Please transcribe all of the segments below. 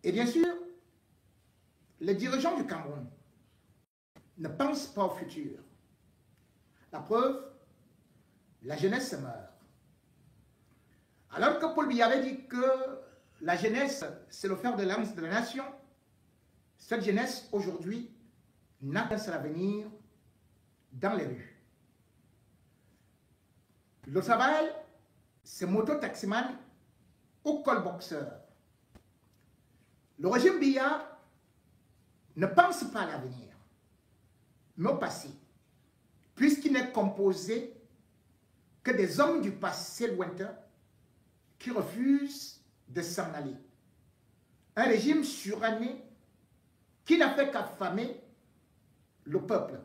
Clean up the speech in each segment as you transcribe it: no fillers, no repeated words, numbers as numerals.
Et bien sûr, les dirigeants du Cameroun ne pensent pas au futur. La preuve, la jeunesse se meurt. Alors que Paul Biya avait dit que la jeunesse, c'est le fer de lance de la nation, cette jeunesse, aujourd'hui, n'a qu'un seul avenir dans les rues. Le travail, c'est moto-taximan ou call-boxeur. Le régime Biya ne pense pas à l'avenir, mais au passé, puisqu'il n'est composé que des hommes du passé lointain qui refusent de s'en aller. Un régime suranné qui n'a fait qu'affamer le peuple,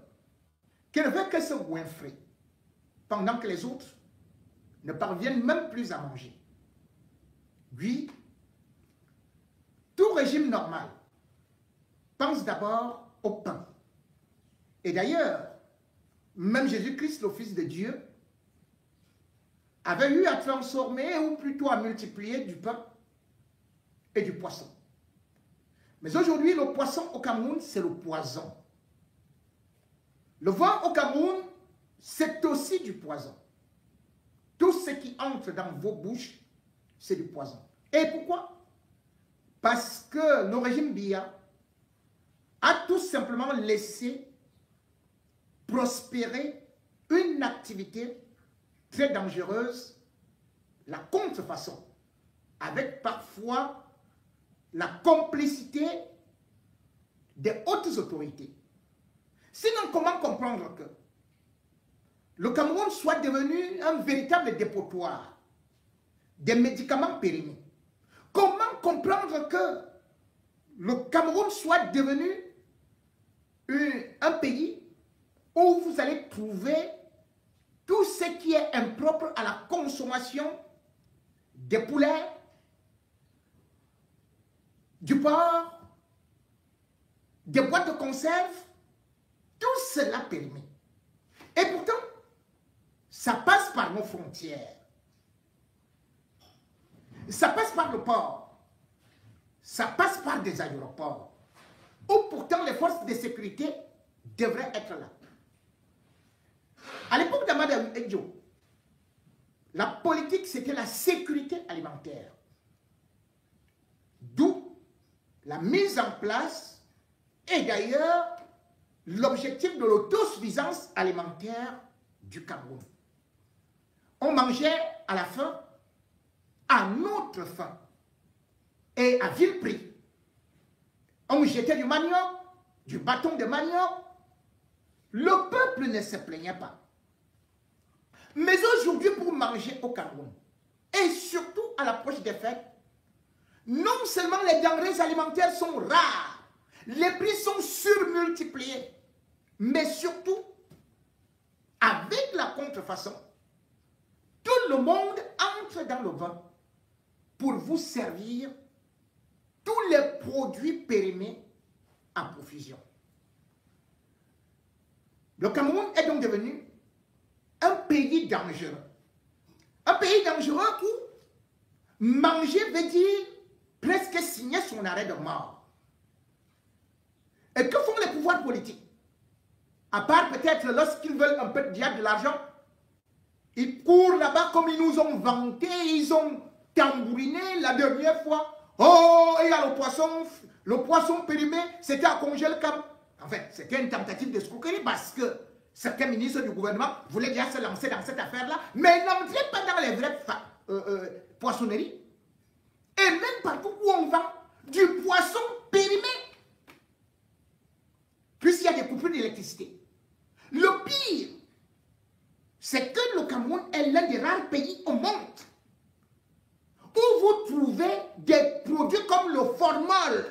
qui ne fait que se goinfrer, pendant que les autres ne parviennent même plus à manger. Oui, tout régime normal pense d'abord au pain. Et d'ailleurs, même Jésus-Christ, le Fils de Dieu, avait eu à transformer, ou plutôt à multiplier du pain et du poisson. Mais aujourd'hui, le poisson au Cameroun, c'est le poison. Le vin au Cameroun, c'est aussi du poison. Tout ce qui entre dans vos bouches, c'est du poison. Et pourquoi? Parce que le régime Biya a tout simplement laissé prospérer une activité très dangereuse, la contrefaçon, avec parfois la complicité des hautes autorités. Sinon, comment comprendre que le Cameroun soit devenu un véritable dépotoir des médicaments périmés? Comment comprendre que le Cameroun soit devenu un pays où vous allez trouver tout ce qui est impropre à la consommation des poulets, du porc, des boîtes de conserve, tout cela périmé. Et pourtant, ça passe par nos frontières. Ça passe par le port. Ça passe par des aéroports, où pourtant les forces de sécurité devraient être là. À l'époque d'Amada Edjo, la politique, c'était la sécurité alimentaire. D'où la mise en place et d'ailleurs l'objectif de l'autosuffisance alimentaire du Cameroun. On mangeait à la faim, à notre faim et à vil prix. On jetait du manioc, du bâton de manioc. Le peuple ne se plaignait pas. Mais aujourd'hui, pour manger au Cameroun, et surtout à l'approche des fêtes, non seulement les denrées alimentaires sont rares, les prix sont surmultipliés, mais surtout, avec la contrefaçon, tout le monde entre dans le vin pour vous servir tous les produits périmés à profusion. Le Cameroun est donc devenu un pays dangereux. Un pays dangereux où manger veut dire presque signer son arrêt de mort. Et que font les pouvoirs politiques? À part peut-être lorsqu'ils veulent un peu de l'argent, ils courent là-bas comme ils nous ont vanté, ils ont tambouriné la dernière fois. Oh, il y a le poisson périmé, c'était à Congel-Cap. En fait, c'était une tentative d'escroquerie parce que certains ministres du gouvernement voulaient déjà se lancer dans cette affaire-là, mais n'entraient pas dans les vraies poissonneries. Et même partout où on vend du poisson périmé, puisqu'il y a des coupures d'électricité. Le pire, c'est que le Cameroun est l'un des rares pays au monde où vous trouvez des produits comme le formol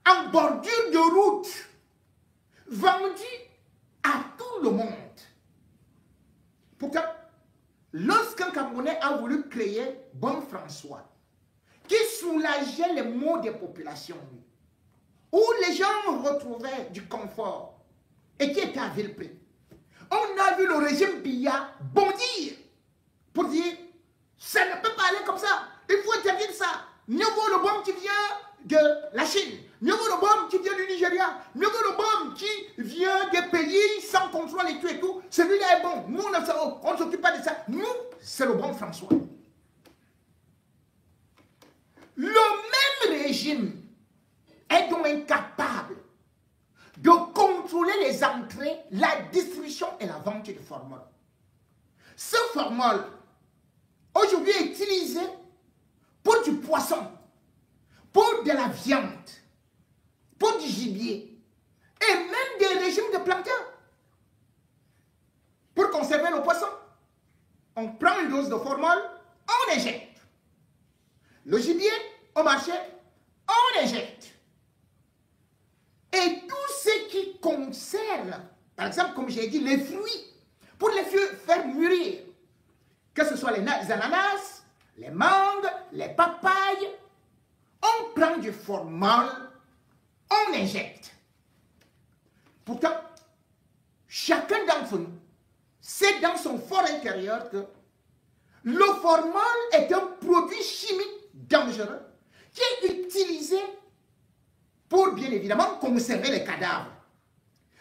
en bordure de route, vendus à tout le monde. Pourtant, lorsqu'un Camerounais a voulu créer Bon François, qui soulageait les maux des populations, où les gens retrouvaient du confort et qui était à vil prix, on a vu le régime Biya bondir pour dire ça ne peut pas aller comme ça, il faut interdire ça. mieux vaut le baume qui vient de la Chine, mieux vaut le baume qui vient du Nigeria, mieux vaut le baume qui vient des pays sans contrôle et tout et tout. Celui-là est bon. Nous, on ne s'occupe pas de ça. Nous, c'est le baume François. Le même régime est donc incapable de contrôler les entrées, la distribution et la vente de formol. Ce formol, aujourd'hui, est utilisé pour du poisson, pour de la viande, pour du gibier, et même des régimes de plancton. Pour conserver le poisson, on prend une dose de formol, on injecte. Le gibier, au marché, on injecte. Et tout ce qui concerne, par exemple, comme j'ai dit, les fruits, pour les faire mûrir, que ce soit les ananas, les mangues, les papayes, on prend du formol, on injecte. Pourtant, chacun d'entre nous sait dans son fort intérieur que le formol est un produit chimique dangereux qui est utilisé pour, bien évidemment, conserver les cadavres.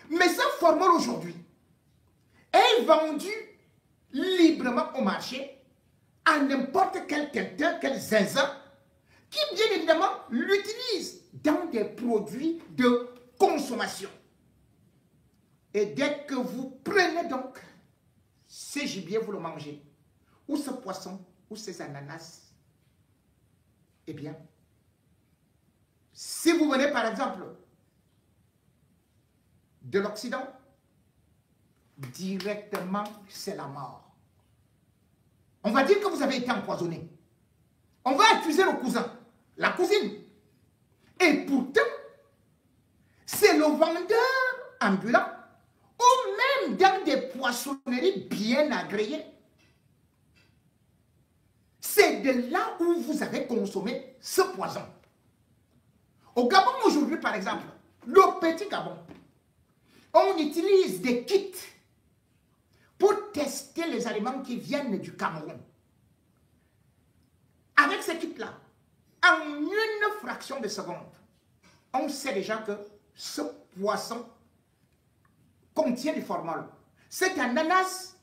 Mais ce formol aujourd'hui est vendu librement au marché à n'importe quel quelqu'un, quel zinzin, qui, bien évidemment, l'utilise dans des produits de consommation. Et dès que vous prenez donc ce gibier, vous le mangez, ou ce poisson, ou ces ananas, eh bien, si vous venez par exemple de l'Occident, directement c'est la mort. On va dire que vous avez été empoisonné. On va accuser le cousin, la cousine. Et pourtant, c'est le vendeur ambulant ou même dans des poissonneries bien agréées. C'est de là où vous avez consommé ce poison. Au Gabon aujourd'hui, par exemple, le petit Gabon, on utilise des kits pour tester les aliments qui viennent du Cameroun. Avec ces kits-là, en une fraction de seconde, on sait déjà que ce poisson contient du formol. Cet ananas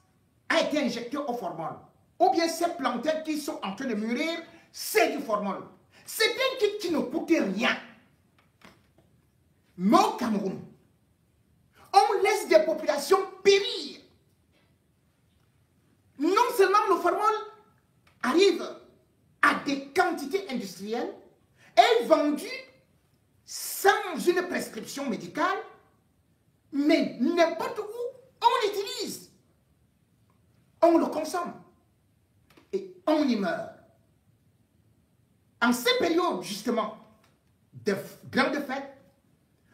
a été injecté au formol. Ou bien ces plantains qui sont en train de mûrir, c'est du formol. C'est un kit qui ne coûte rien. Mais au Cameroun, on laisse des populations périr. Non seulement le formol arrive à des quantités industrielles, est vendu sans une prescription médicale, mais n'importe où on l'utilise. On le consomme et on y meurt. En ces périodes, justement, de grandes fêtes,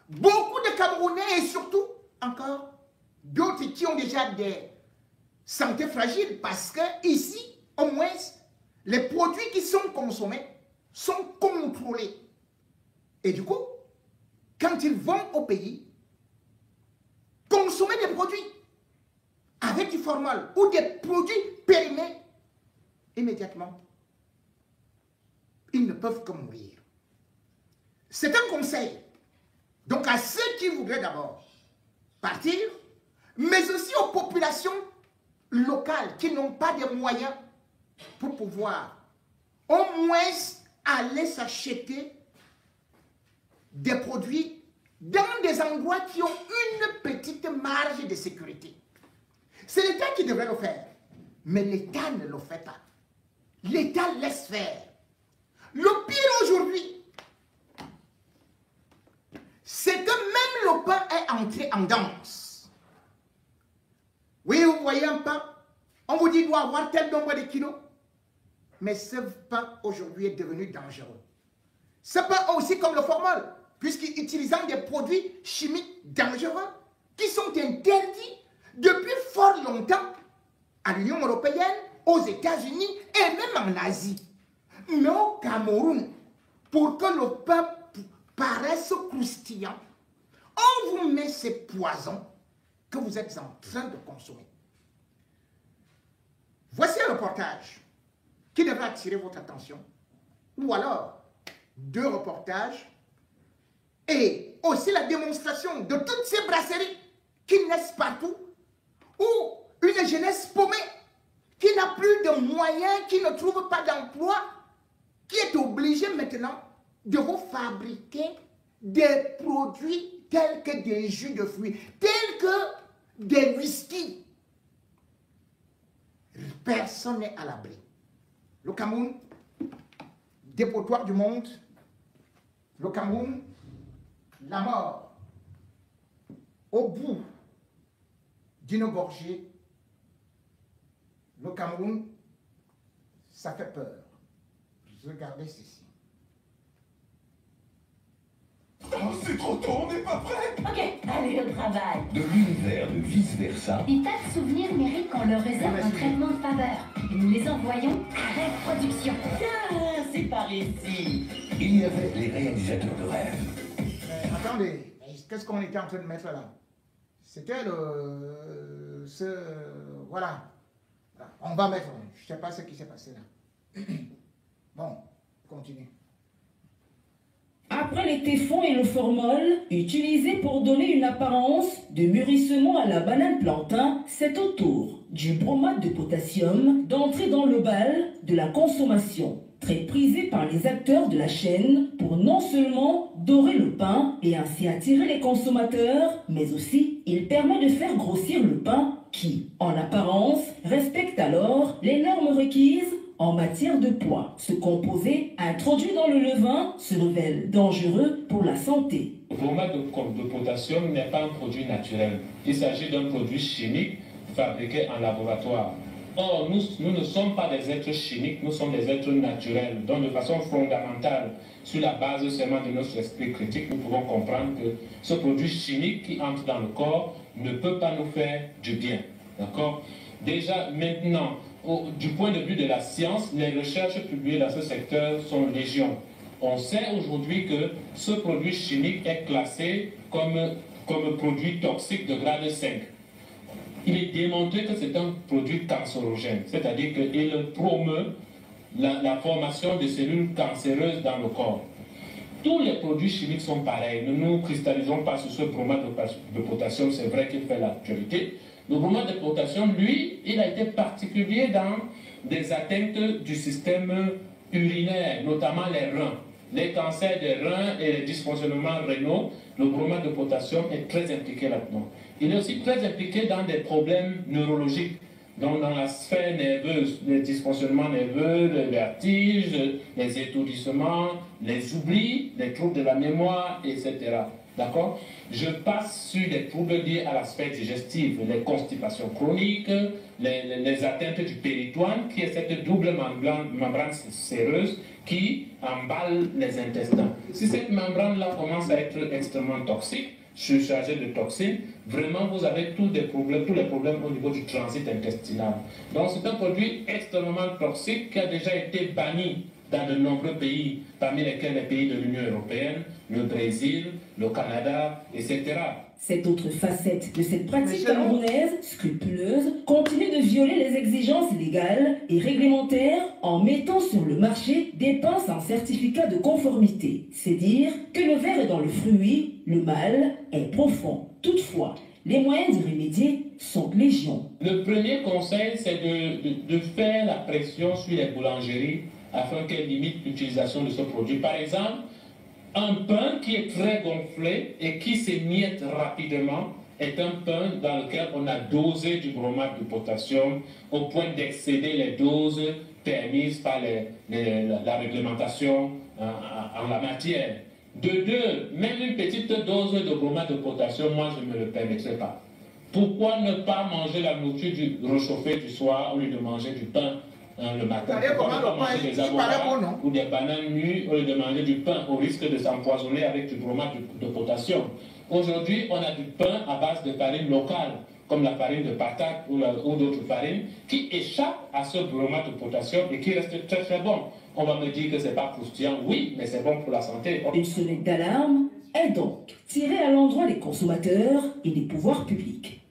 beaucoup de Camerounais et surtout encore d'autres qui ont déjà des santé fragiles parce que ici, au moins, les produits qui sont consommés sont contrôlés. Et du coup, quand ils vont au pays, consommer des produits avec du formol ou des produits périmés, immédiatement, ils ne peuvent que mourir. C'est un conseil. Donc à ceux qui voudraient d'abord partir, mais aussi aux populations locales qui n'ont pas de moyens pour pouvoir au moins aller s'acheter des produits dans des endroits qui ont une petite marge de sécurité. C'est l'État qui devrait le faire, mais l'État ne le fait pas. L'État laisse faire. Le pire aujourd'hui, c'est que même le pain est entré en danse. Oui, vous voyez un pain, on vous dit qu'il doit avoir tel nombre de kilos, mais ce pain aujourd'hui est devenu dangereux. Ce pain aussi comme le formol, puisqu'utilisant des produits chimiques dangereux qui sont interdits depuis fort longtemps à l'Union européenne, aux États-Unis et même en Asie. Mais au Cameroun, pour que le pain paraisse croustillant, on vous met ces poisons que vous êtes en train de consommer. Voici un reportage qui devrait attirer votre attention ou alors 2 reportages, et aussi la démonstration de toutes ces brasseries qui naissent partout, ou une jeunesse paumée, qui n'a plus de moyens, qui ne trouve pas d'emploi, qui est obligée maintenant de refabriquer des produits tels que des jus de fruits, tels que des whisky. Personne n'est à l'abri. Le Cameroun, dépotoir du monde, le Cameroun, la mort, au bout d'une gorgée, le Cameroun, ça fait peur. Regardez ceci. Oh, c'est trop tôt, on n'est pas prêt. Ok, allez au travail. De l'univers de vice-versa. Des tas de souvenirs méritent qu'on leur réserve un traitement de faveur. Et nous les envoyons à Rêve Production. Ah, c'est par ici. Il y avait les réalisateurs de rêve. Attendez, qu'est-ce qu'on était en train de mettre là? C'était voilà. On va mettre, je ne sais pas ce qui s'est passé là. Bon, continue. Après les téfons et le formol, utilisés pour donner une apparence de mûrissement à la banane plantain, c'est au tour du bromate de potassium d'entrer dans le bal de la consommation, très prisé par les acteurs de la chaîne pour non seulement dorer le pain et ainsi attirer les consommateurs, mais aussi il permet de faire grossir le pain qui, en apparence, respecte alors les normes requises en matière de poids. Ce composé introduit dans le levain se révèle dangereux pour la santé. Le bromate de potassium n'est pas un produit naturel. Il s'agit d'un produit chimique fabriqué en laboratoire. Or, nous ne sommes pas des êtres chimiques, nous sommes des êtres naturels. Donc, de façon fondamentale, sur la base seulement de notre esprit critique, nous pouvons comprendre que ce produit chimique qui entre dans le corps ne peut pas nous faire du bien. D'accord? Déjà, maintenant, du point de vue de la science, les recherches publiées dans ce secteur sont légion. On sait aujourd'hui que ce produit chimique est classé comme produit toxique de grade 5. Il est démontré que c'est un produit cancérogène, c'est-à-dire qu'il promeut la formation de cellules cancéreuses dans le corps. Tous les produits chimiques sont pareils. Ne nous cristallisons pas sur ce bromate de potassium, c'est vrai qu'il fait l'actualité. Le bromate de potassium, lui, il a été particulier dans des atteintes du système urinaire, notamment les reins. Les cancers des reins et les dysfonctionnements rénaux, le bromate de potassium est très impliqué là-dedans. Il est aussi très impliqué dans des problèmes neurologiques, donc dans la sphère nerveuse, les dysfonctionnements nerveux, les vertiges, les étourdissements, les oublis, les troubles de la mémoire, etc. D'accord? Je passe sur les troubles liés à la sphère digestive, les constipations chroniques, les atteintes du péritoine, qui est cette double membrane séreuse qui emballe les intestins. Si cette membrane-là commence à être extrêmement toxique, surchargée de toxines, vraiment vous avez tous les problèmes au niveau du transit intestinal. Donc c'est un produit extrêmement toxique qui a déjà été banni dans de nombreux pays, parmi lesquels les pays de l'Union européenne, le Brésil, le Canada, etc. Cette autre facette de cette pratique camerounaise, scrupuleuse, continue de violer les exigences légales et réglementaires en mettant sur le marché des pains sans certificat de conformité. C'est dire que le verre est dans le fruit, le mal est profond. Toutefois, les moyens d'y remédier sont légion. Le premier conseil, c'est de faire la pression sur les boulangeries afin qu'elles limitent l'utilisation de ce produit. Par exemple, un pain qui est très gonflé et qui s'émiette rapidement est un pain dans lequel on a dosé du bromate de potassium au point d'excéder les doses permises par la réglementation en la matière. De deux, même une petite dose de bromate de potassium, moi je ne me le permettrai pas. Pourquoi ne pas manger la nourriture réchauffée du soir au lieu de manger du pain le matin? Pourquoi ne pas manger des avocats ou des bananes nues au lieu de manger du pain au risque de s'empoisonner avec du bromate de potassium? Aujourd'hui, on a du pain à base de farine locale, comme la farine de patate ou d'autres farines, qui échappent à ce bromate de potassium et qui restent très très bon. On va me dire que ce n'est pas croustillant, oui, mais c'est bon pour la santé. Une sonnette d'alarme est donc tirée à l'endroit des consommateurs et des pouvoirs publics.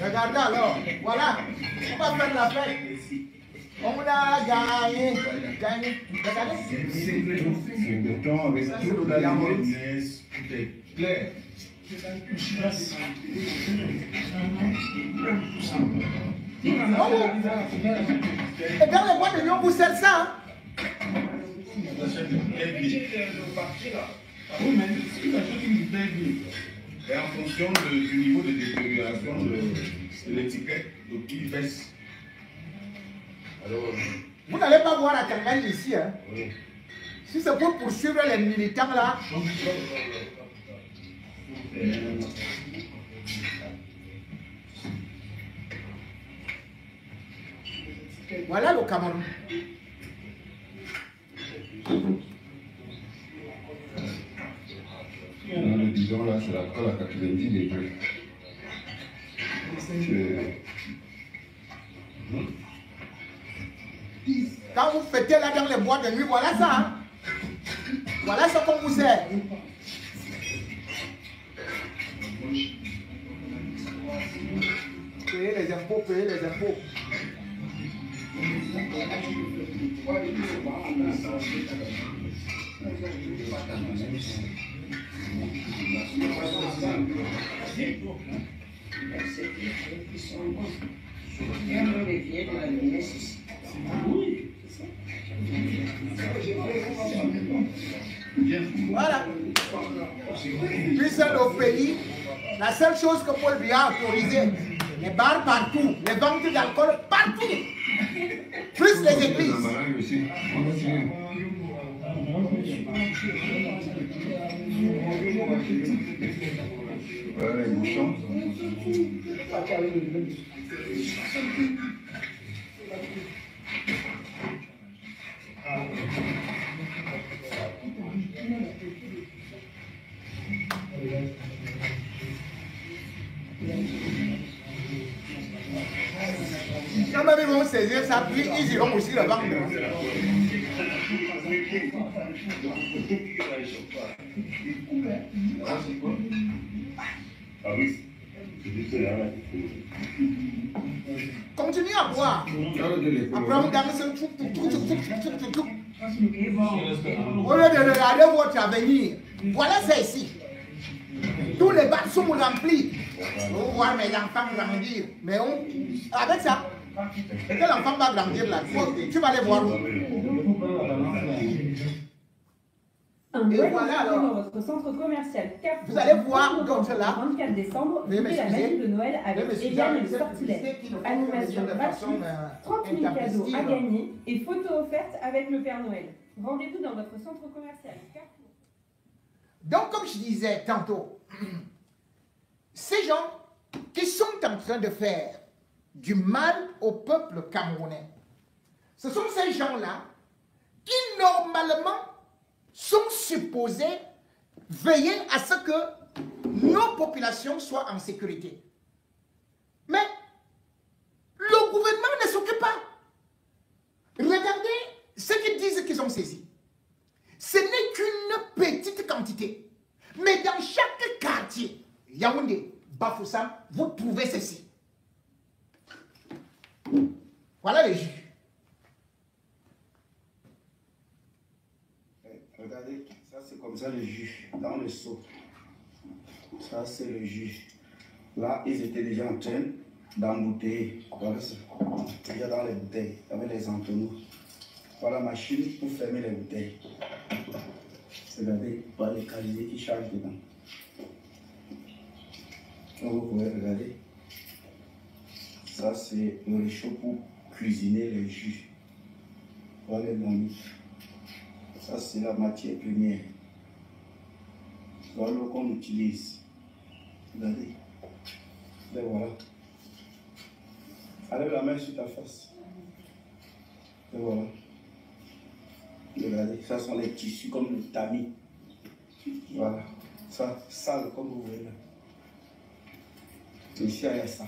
Regardez alors, voilà, on va faire la fête. On a gagné. Gagné. Regardez. C'est béton avec toute la lumière, tout est clair. Et dans les bois de Lyon, vous servez ça. Oui, mais c'est la chose qui me plaît. Et en fonction du niveau de détérioration de l'étiquette, le prix baisse. Alors, Vous n'allez pas voir la campagne ici. Hein. oui. Si c'est pour poursuivre les militants là, voilà le Cameroun. Le bidon là, c'est la colle à 90 degrés. Quand vous fêtez là dans les bois de nuit, voilà ça. Hein. Voilà ce qu'on vous sert. Payez les impôts, payez les impôts. Voilà. Puis c'est le pays, la seule chose que Paul Biya a autorisé, les bars partout, les ventes d'alcool partout, plus les églises. Voilà les bouchons. Quand même ils vont saisir ça, puis ils iront aussi le vendre. Ah oui. Continuez à boire. Après on danse un tout. Au lieu de regarder votre avenir, voilà ça ici. Tous les bars sont remplis. On voit mes enfants grandir. Mais avec ça, quel enfant va grandir là? Tu vas les voir où? Un Et Noël voilà dans alors. votre centre commercial Carrefour. Vous allez voir comme cela. Le 24 décembre, Veuillez vivez la m'excuser. magie de Noël avec Veuillez m'excuser Eliane et avec le cette sortilège. publicité qui ne font Animation de façon, gratuite, 30 000 cadeaux intempestive. à gagner et photos offertes avec le Père Noël. Rendez-vous dans votre centre commercial Carrefour. Donc, comme je disais tantôt, ces gens qui sont en train de faire du mal au peuple camerounais, ce sont ces gens-là qui, normalement, sont supposés veiller à ce que nos populations soient en sécurité. Mais le gouvernement ne s'occupe pas. Regardez ce qu'ils disent qu'ils ont saisi. Ce n'est qu'une petite quantité. Mais dans chaque quartier, Yaoundé, Bafoussam, vous trouvez ceci. Voilà les jus. Regardez, ça c'est comme ça le jus, dans le seau. Ça c'est le jus. Là, ils étaient déjà en train d'embouteiller. Voilà ça. Déjà dans les bouteilles, avec les entonnoirs. Voilà la machine pour fermer les bouteilles. Regardez, voilà les qualités qui chargent dedans. Donc vous pouvez regarder. Ça c'est le réchaud pour cuisiner le jus. Voilà les lomis. Ça, c'est la matière première. Voilà l'eau qu'on utilise. Regardez. Et voilà. Allez la main sur ta face. Et voilà. Regardez, ça sont les tissus comme le tamis. Voilà. Ça, sale comme vous voyez là. Ici, il y a ça.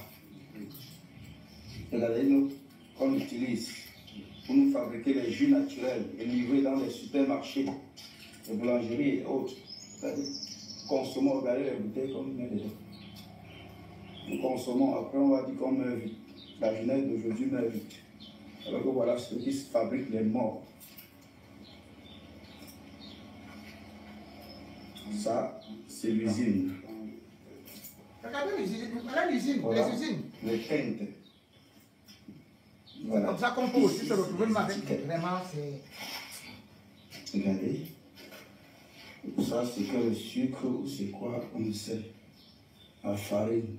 Regardez nous qu'on utilise pour nous fabriquer les jus naturels et livrer dans les supermarchés, les boulangeries et autres. Consommons, regardez les bouteilles comme il y a dedans. Nous consommons, après on va dire qu'on meurt vite. La jeunesse d'aujourd'hui meurt vite. Alors que voilà ceux qui fabriquent les morts. Ça, c'est l'usine. Regardez l'usine, voilà l'usine, Voilà. les usines. Les teintes. C'est Voilà. comme ça qu'on peut aussi se retrouver avec vraiment, c'est... Regardez. Ça, c'est que le sucre ou c'est quoi, on ne sait. La farine.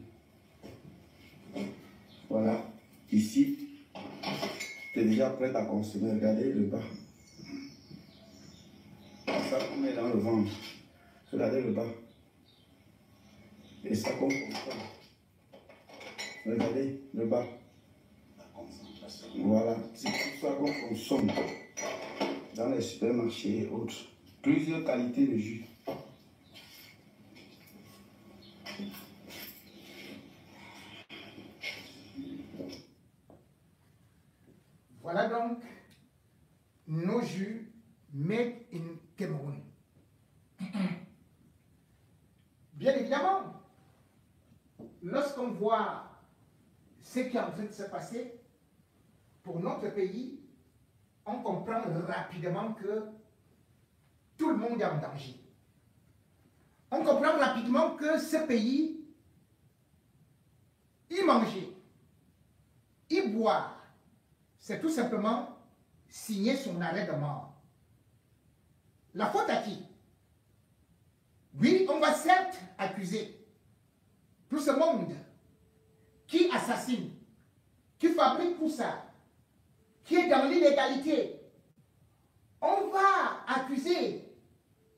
Voilà. Ici, tu es déjà prêt à consommer. Regardez le bas. Ça qu'on met dans le ventre. Regardez le bas. Et ça qu'on consomme. Regardez le bas. Voilà. C'est tout ça qu'on consomme dans les supermarchés et autres. Plusieurs qualités de jus. Voilà donc nos jus made in Cameroun. Bien évidemment, lorsqu'on voit ce qui est en train de se passer pour notre pays, on comprend rapidement que tout le monde est en danger. On comprend rapidement que ce pays, y manger, y boire, c'est tout simplement signer son arrêt de mort. La faute à qui? Oui, on va certes accuser tout ce monde qui assassine, qui fabrique tout ça, qui est dans l'illégalité. On va accuser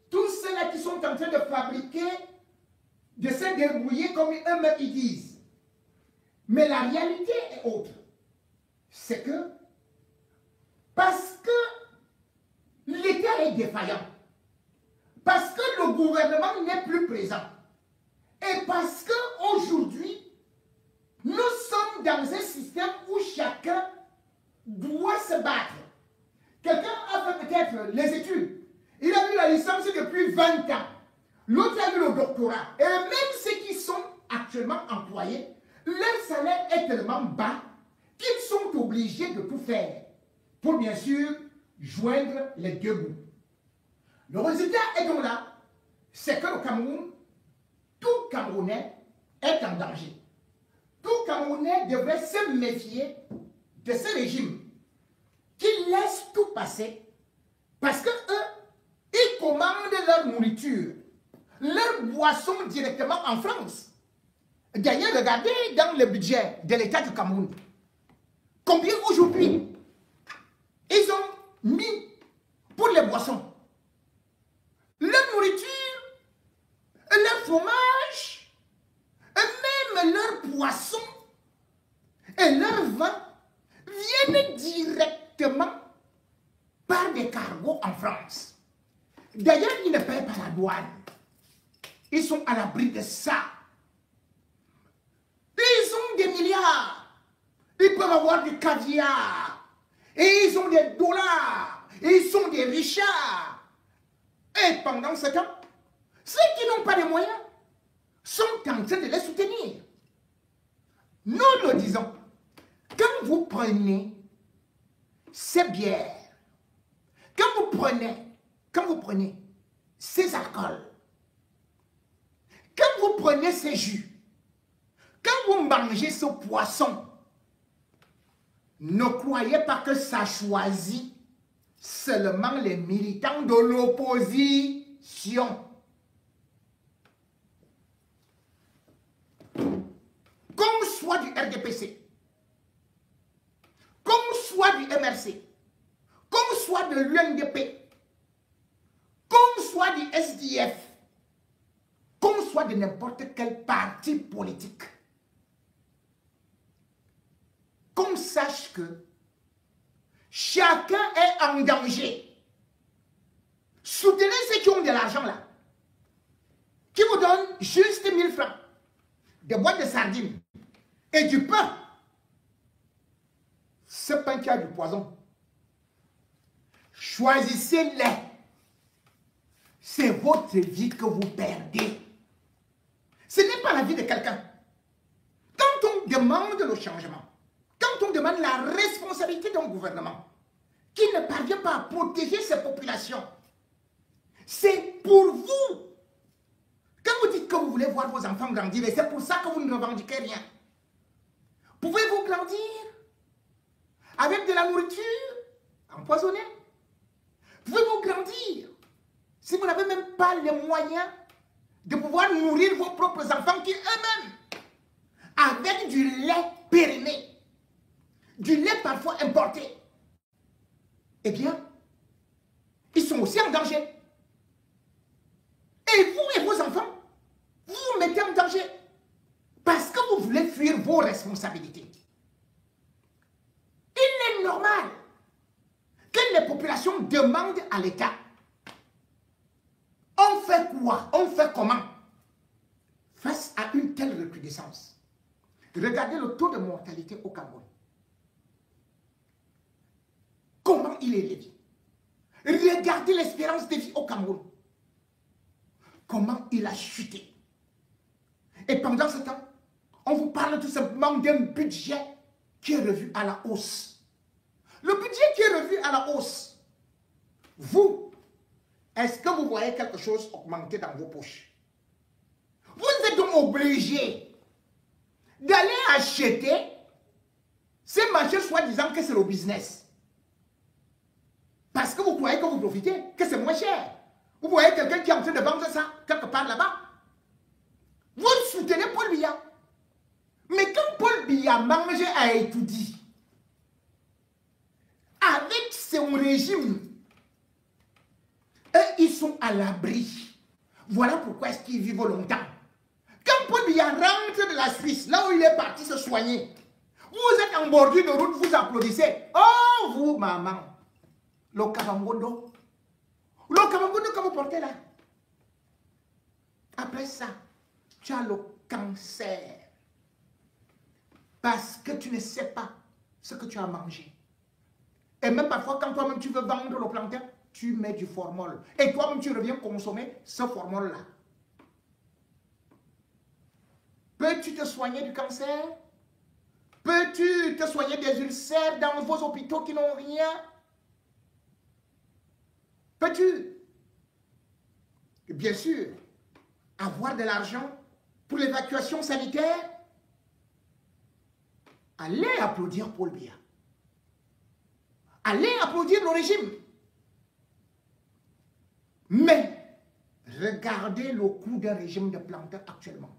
tous ceux-là qui sont en train de fabriquer, de se débrouiller comme eux-mêmes ils disent. Mais la réalité est autre. C'est que, parce que l'État est défaillant, parce que le gouvernement n'est plus présent, et parce qu'aujourd'hui, nous sommes dans un système où chacun doit se battre. Quelqu'un a fait peut-être les études, il a eu la licence depuis 20 ans, l'autre a eu le doctorat, et même ceux qui sont actuellement employés, leur salaire est tellement bas qu'ils sont obligés de tout faire pour bien sûr joindre les deux bouts. Le résultat est donc là, c'est que le Cameroun, tout Camerounais est en danger. Tout Camerounais devrait se méfier de ce régime qui laisse tout passer parce que eux, ils commandent leur nourriture, leur boisson directement en France. D'ailleurs, regardez dans le budget de l'État du Cameroun, combien aujourd'hui ils ont mis pour les boissons, leur nourriture, leur fromage, et même leurs poissons et leur vin viennent directement par des cargos en France. D'ailleurs, ils ne payent pas la douane. Ils sont à l'abri de ça. Ils ont des milliards. Ils peuvent avoir du caviar. Et ils ont des dollars. Et ils sont des richards. Et pendant ce temps, ceux qui n'ont pas de moyens sont en train de les soutenir. Nous le disons. Quand vous prenez ces bières, quand vous prenez ces alcools, quand vous prenez ces jus, quand vous mangez ce poisson, ne croyez pas que ça choisit seulement les militants de l'opposition. Qu'on soit du RDPC, qu'on soit du MRC, qu'on soit de l'UNDP, qu'on soit du SDF, qu'on soit de n'importe quel parti politique, qu'on sache que chacun est en danger. Soutenez ceux qui ont de l'argent là, qui vous donnent juste 1000 francs, des boîtes de sardines et du pain. Ce pain qui a du poison, choisissez-les. C'est votre vie que vous perdez. Ce n'est pas la vie de quelqu'un. Quand on demande le changement, quand quand on demande la responsabilité d'un gouvernement qui ne parvient pas à protéger ses populations, c'est pour vous. Quand vous dites que vous voulez voir vos enfants grandir, et c'est pour ça que vous ne revendiquez rien, pouvez-vous grandir avec de la nourriture empoisonnée? Pouvez-vous grandir si vous n'avez même pas les moyens de pouvoir nourrir vos propres enfants qui eux-mêmes, avec du lait périmé, du lait parfois importé, eh bien, ils sont aussi en danger. Et vous et vos enfants, vous vous mettez en danger parce que vous voulez fuir vos responsabilités. Il est normal que les populations demandent à l'État: on fait quoi? On fait comment? Face à une telle recrudescence. Regardez le taux de mortalité au Cameroun. Comment il est élevé. Regardez l'espérance de vie au Cameroun. Comment il a chuté. Et pendant ce temps, on vous parle tout simplement d'un budget qui est revu à la hausse. Le budget qui est revu à la hausse. Vous, est-ce que vous voyez quelque chose augmenter dans vos poches? Vous êtes donc obligé d'aller acheter ces marchés soi-disant que c'est le business. Parce que vous croyez que vous profitez, que c'est moins cher. Vous voyez quelqu'un qui est en train de vendre ça quelque part là-bas. Vous soutenez Paul Biya. Mais quand Paul Biya mangeait à étudier, avec son régime, eux, ils sont à l'abri. Voilà pourquoi est-ce qu'ils vivent longtemps. Quand Paul Biya rentre de la Suisse, là où il est parti se soigner, vous êtes en bordure de route, vous applaudissez. Oh, vous, maman. Le Kabangondo. Le Kabangondo que vous portez là. Après ça, tu as le cancer. Parce que tu ne sais pas ce que tu as mangé. Et même parfois, quand toi-même tu veux vendre le plantain, tu mets du formol. Et toi-même tu reviens consommer ce formol-là. Peux-tu te soigner du cancer? Peux-tu te soigner des ulcères dans vos hôpitaux qui n'ont rien? Peux-tu, bien sûr, avoir de l'argent pour l'évacuation sanitaire? Allez applaudir Paul Biya. Allez applaudir le régime. Mais, regardez le coût d'un régime de plantain actuellement.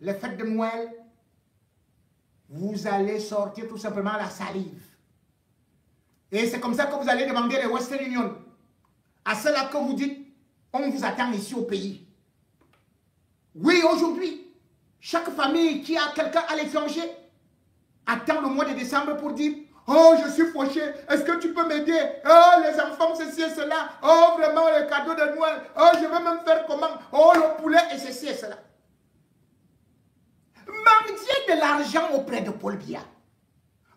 Les fêtes de Noël, vous allez sortir tout simplement la salive. Et c'est comme ça que vous allez demander les Western Union. À cela que vous dites, on vous attend ici au pays. Oui, aujourd'hui, chaque famille qui a quelqu'un à l'étranger attend le mois de décembre pour dire: oh, je suis fauché, est-ce que tu peux m'aider? Oh, les enfants, ceci et cela. Oh, vraiment, les cadeaux de Noël. Oh, je vais même faire comment? Oh, le poulet et ceci et cela. Mendier de l'argent auprès de Paul Biya.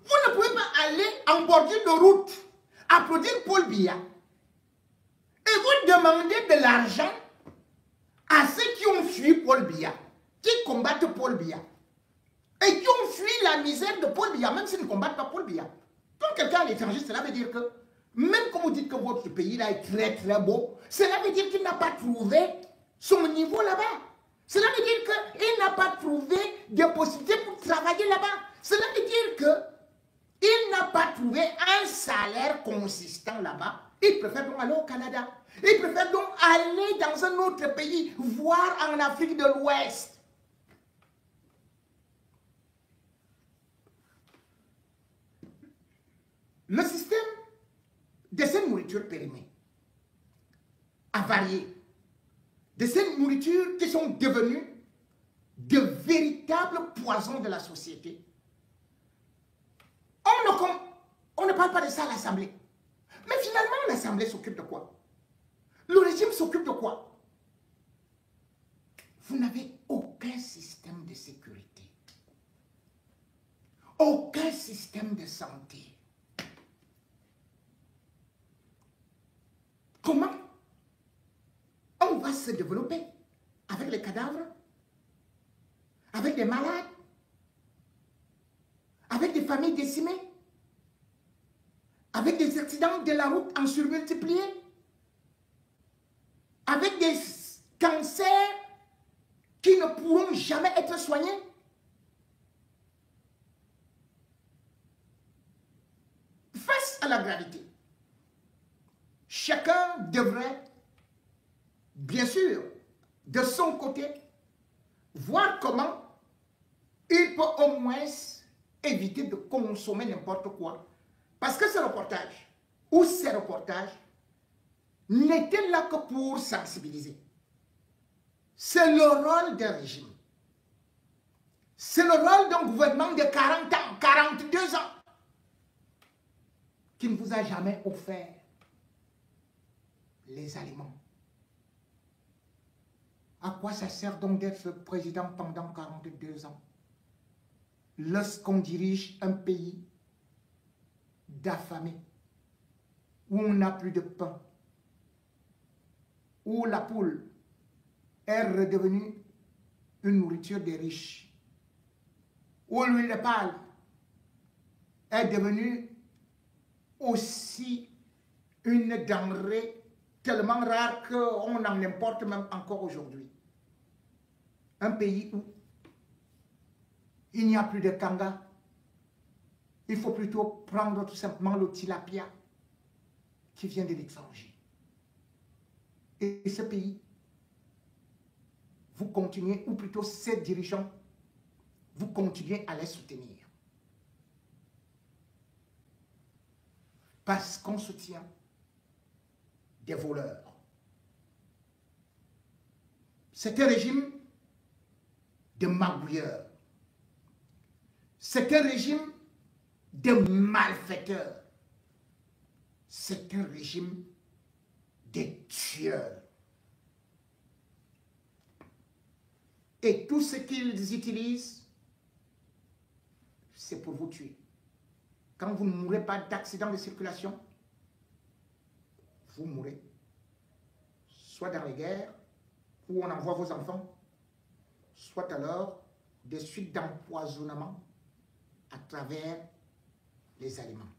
Vous ne pouvez pas aller en bordure de route, applaudir Paul Biya, et vous demandez de l'argent à ceux qui ont fui Paul Biya, qui combattent Paul Biya, et qui ont fui la misère de Paul Biya, même s'ils ne combattent pas Paul Biya. Quand quelqu'un à l'étranger, cela veut dire que, même quand vous dites que votre pays là est très très beau, cela veut dire qu'il n'a pas trouvé son niveau là-bas. Cela veut dire qu'il n'a pas trouvé des possibilités pour travailler là-bas. Cela veut dire qu'il n'a pas trouvé un salaire consistant là-bas. Il préfère donc aller au Canada. Il préfère donc aller dans un autre pays, voire en Afrique de l'Ouest. Le système de ces nourritures périmées a varié. De ces nourritures qui sont devenues de véritables poisons de la société. On ne parle pas de ça à l'Assemblée. Mais finalement, l'Assemblée s'occupe de quoi? Le régime s'occupe de quoi? Vous n'avez aucun système de sécurité. Aucun système de santé. Comment on va se développer avec les cadavres, avec les malades, avec avec des familles décimées, avec des accidents de la route en surmultiplié, avec des cancers qui ne pourront jamais être soignés. Face à la gravité, chacun devrait, bien sûr, de son côté, voir comment il peut au moins éviter de consommer n'importe quoi. Parce que ce reportage, ou ces reportages, n'étaient là que pour sensibiliser. C'est le rôle d'un régime. C'est le rôle d'un gouvernement de 40 ans, 42 ans, qui ne vous a jamais offert les aliments. À quoi ça sert donc d'être président pendant 42 ans lorsqu'on dirige un pays d'affamés, où on n'a plus de pain, où la poule est redevenue une nourriture des riches, où l'huile de palme est devenue aussi une denrée tellement rare qu'on en importe même encore aujourd'hui. Un pays où il n'y a plus de kanga. Il faut plutôt prendre tout simplement le tilapia qui vient de l'étranger. Et ce pays, vous continuez, ou plutôt ces dirigeants, vous continuez à les soutenir. Parce qu'on soutient des voleurs. C'est un régime de magouilleurs. C'est un régime de malfaiteurs. C'est un régime de tueurs. Et tout ce qu'ils utilisent, c'est pour vous tuer. Quand vous ne mourrez pas d'accident de circulation, vous mourrez. Soit dans les guerres, où on envoie vos enfants, soit alors des suites d'empoisonnement à travers les aliments.